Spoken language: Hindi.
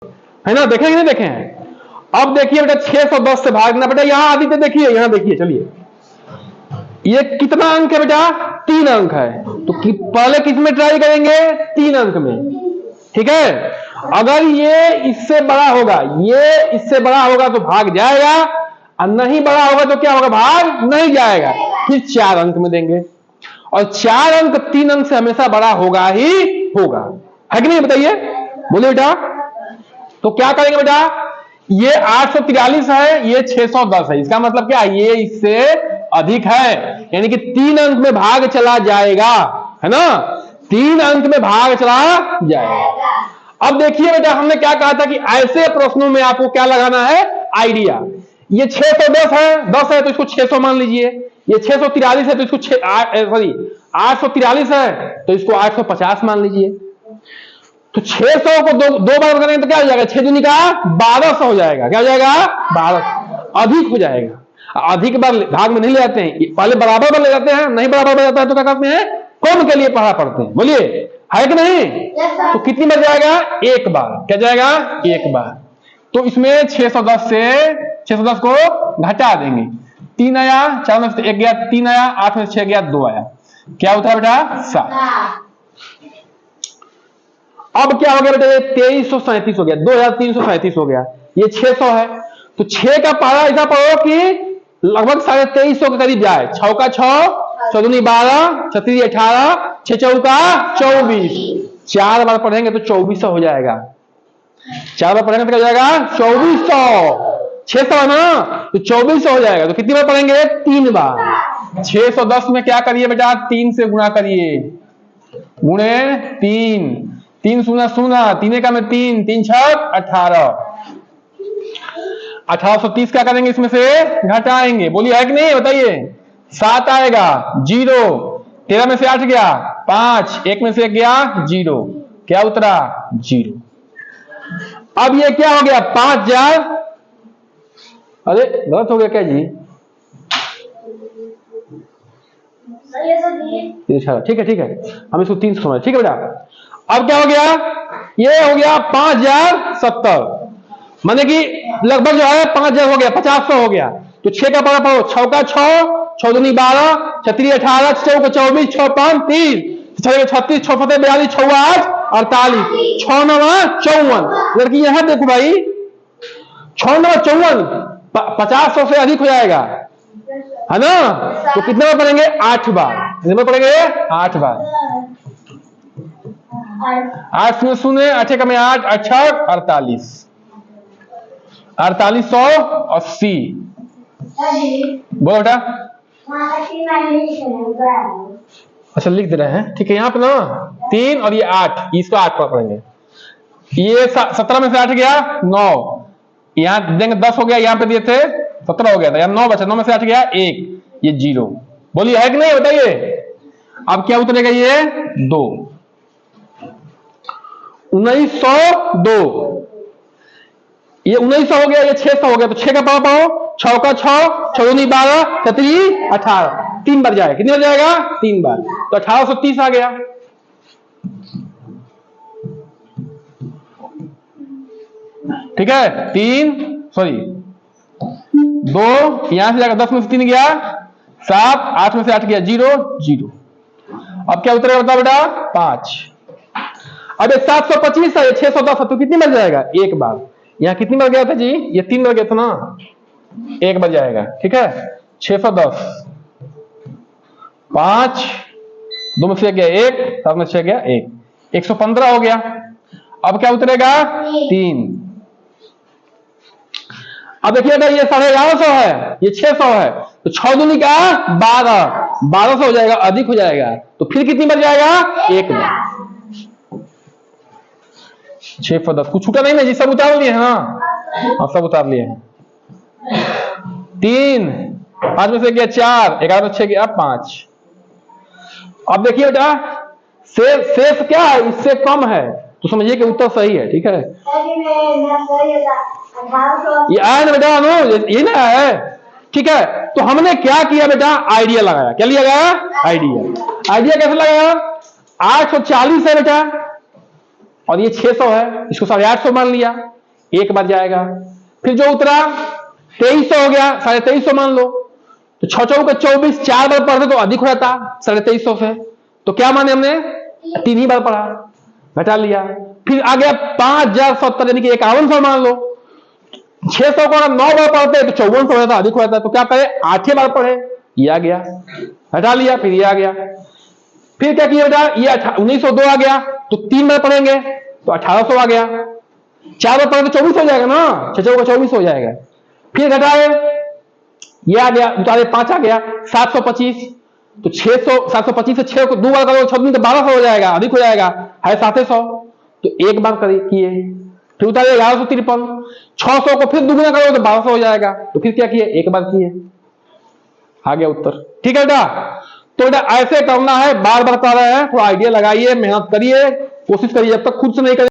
है ना, देखेंगे नहीं देखे हैं। अब देखिए बेटा 610 से भाग देना बेटा, यहां आदित्य देखिए, यहां देखिए, चलिए ये कितना अंक है बेटा, 3 अंक है, तो पहले किस में ट्राई करेंगे, 3 अंक में, ठीक है। अगर ये इससे बड़ा होगा, ये इससे बड़ा होगा तो भाग जाएगा, और नहीं बड़ा होगा तो क्या होगा, भाग नहीं जाएगा, फिर 4 अंक में देंगे, और 4 अंक 3 अंक से हमेशा बड़ा होगा ही होगा, है कि नहीं, बताइए, बोलिए बेटा। तो क्या करेंगे बेटा, ये 843 है, ये 610 है, इसका मतलब क्या, ये इससे अधिक है, यानी कि 3 अंक में भाग चला जाएगा, है ना, 3 अंक में भाग चला जाएगा। अब देखिए बेटा, हमने क्या कहा था कि ऐसे प्रश्नों में आपको क्या लगाना है, आइडिया। ये 610 है, 10 है तो इसको 600 मान लीजिए, ये 643 है तो इसको 843 है तो इसको 850 मान लीजिए। तो 600 को दो बार करेंगे तो क्या हो जाएगा, 6 दूनी का 1200 हो जाएगा, क्या हो जाएगा, 1200, अधिक हो जाएगा। अधिक बार भाग में नहीं ले जाते हैं, पहले बराबर बार ले जाते हैं, नहीं बराबर बार जाता है तो क्या करते हैं, कम के लिए पढ़ा पड़ते हैं, बोलिए, है कि नहीं। तो कितनी बार जाएगा, एक बार, क्या जाएगा, एक बार। तो इसमें 610 से 610 को घटा देंगे, 3 आया, 4 में से 1 गया, 3 आया, 8 में से 6 गया, 2 आया, क्या होता है बेटा, 7। अब क्या हो गया बेटा, ये 2337 हो गया, 2337 हो गया, ये 600 है, तो 6 का पारा ऐसा पढ़ो कि लगभग 2350 के करीब जाए, 6 का 6, 6 दूनी 12, 6 18, 6 चौका 24, 4 बार पढ़ेंगे तो 2400 हो जाएगा, 4 बार पढ़ेंगे तो क्या हो जाएगा, 2400, 600 है ना, तो 2400 हो जाएगा। तो कितनी बार पढ़ेंगे, 3 बार। 610 में क्या करिए बेटा, 3 से गुणा करिए, गुणे 3, 3 शून्य शून्य, 3 का में 3, 3 छक 18, 1830 क्या करेंगे, इसमें से घटाएंगे, बोलिए, है कि नहीं, बताइए। 7 आएगा, 0, 13 में से 8 गया 5, 1 में से 1 गया 0, क्या उतरा, 0। अब ये क्या हो गया, 5000, अरे गलत हो गया क्या जी, ठीक है ठीक है, हम इसको 300 समझ, ठीक है बेटा। अब क्या हो गया, ये हो गया 5070, माने कि लगभग जो है 5000 हो गया, 50 हो गया। तो 6 का पारा पढ़ो, 6 का 6, 6 दूनी 12, 6 18, 6 का 24, 6 5 30, 6 36, 6 फते 42, 6 8 48, 6 9 54। लड़की यहां देखो भाई, 6 9 54, 50 से अधिक हो जाएगा, है ना। तो कितने बार पढ़ेंगे, 8 बार, कितने बार पढ़ेंगे, 8 बार। 8 में शून्य, 8 का में 8, 8 48, 4880, बोलो बेटा। अच्छा लिख दे रहे हैं, ठीक है, यहाँ पे ना 3 और ये 8, इसका 8 पर पढ़ेंगे। ये 17 में से 8 गया 9, यहाँ देंगे 10 हो गया, यहाँ पे दिए थे 17 हो गया था, यहाँ 9 बचा, 9 में से 8 गया 1, ये 0, बोलिए, है कि नहीं, बताइए। अब क्या उतरेगा, ये 2, 1902, ये 1900 हो गया, ये 600 हो गया, तो 6 का पारा पाओ, 6 का 6, 6 दूनी 12, 6 18, 3 बार जाएगा, कितनी बार जाएगा, 3 बार, तो 1830 आ गया। ठीक है, 2 यहां से जाएगा, 10 में से 3 गया 7, 8 में से 8 गया 0 0। अब क्या उतरेगा बताओ बेटा, 5। अब ये 725 है, ये 610 है, तो कितनी बार जाएगा, 1 बार। यहाँ कितनी बार गया था जी, ये 3 बार गया था ना, 1 बार जाएगा, ठीक है। 610, 5, 2 में से गया 1, 7 में से गया 1, 115 हो गया। अब क्या उतरेगा, 3। अब देखिए ये 1150 है, ये 600 है, तो 6 दूनी का 12, 1200 हो जाएगा, अधिक हो जाएगा, तो फिर कितनी बार जाएगा, 1 बार। 6 पर 10, कुछ छूटा नहीं ना जी, सब उतार लिए हैं ना, हाँ सब उतार लिए हैं। 3, 5 में से गया 4, 11 में 6 गया 5। अब देखिए बेटा शेष क्या है, इससे कम है, तो समझिए कि उत्तर सही है, ठीक है। ये आया ना बेटा, ये ना है, ठीक है। तो हमने क्या किया बेटा, आइडिया लगाया, क्या लिया गया, आइडिया। आइडिया कैसे लगाया, 840 है बेटा, और ये 600 है, इसको 850 मान लिया, एक बार जाएगा। फिर जो उतरा 2300 हो गया, 2350 मान लो, तो 6 चौके 24, 4 बार पढ़ते तो अधिक हो जाता 2350 से, तो क्या माने हमने 3 ही बार पढ़ा, घटा लिया। फिर आ गया 5070 यानी कि 5100 मान लो, 600 को 9 बार पढ़ते तो 5400 हो जाता, अधिक हो जाता, तो क्या करे 8 बार पढ़े, ये आ गया, हटा लिया, फिर ये आ गया। फिर क्या किया बेटा, ये 1902 आ गया, तो 3 बार पढ़ेंगे तो 1800 आ गया, 4 बार पढ़े तो 24 हो जाएगा ना, 6 चौके 24 हो जाएगा। फिर घटाए, ये आ गया, उतारे 5 आ गया, 725, तो 725 से 6 को 2 बार करो, 6 तो 1200 हो जाएगा, अधिक हो जाएगा, है 700, तो एक बार किए। फिर उतारे 1153, 600 को फिर दुगुना करो तो 1200 हो जाएगा, तो फिर क्या किए, एक बार किए, आ गया उत्तर। ठीक है बेटा, तो बेटा ऐसे करना है, बार बार बता रहे हैं, थोड़ा आइडिया लगाइए, मेहनत करिए, कोशिश करिए, जब तक खुद से नहीं करिए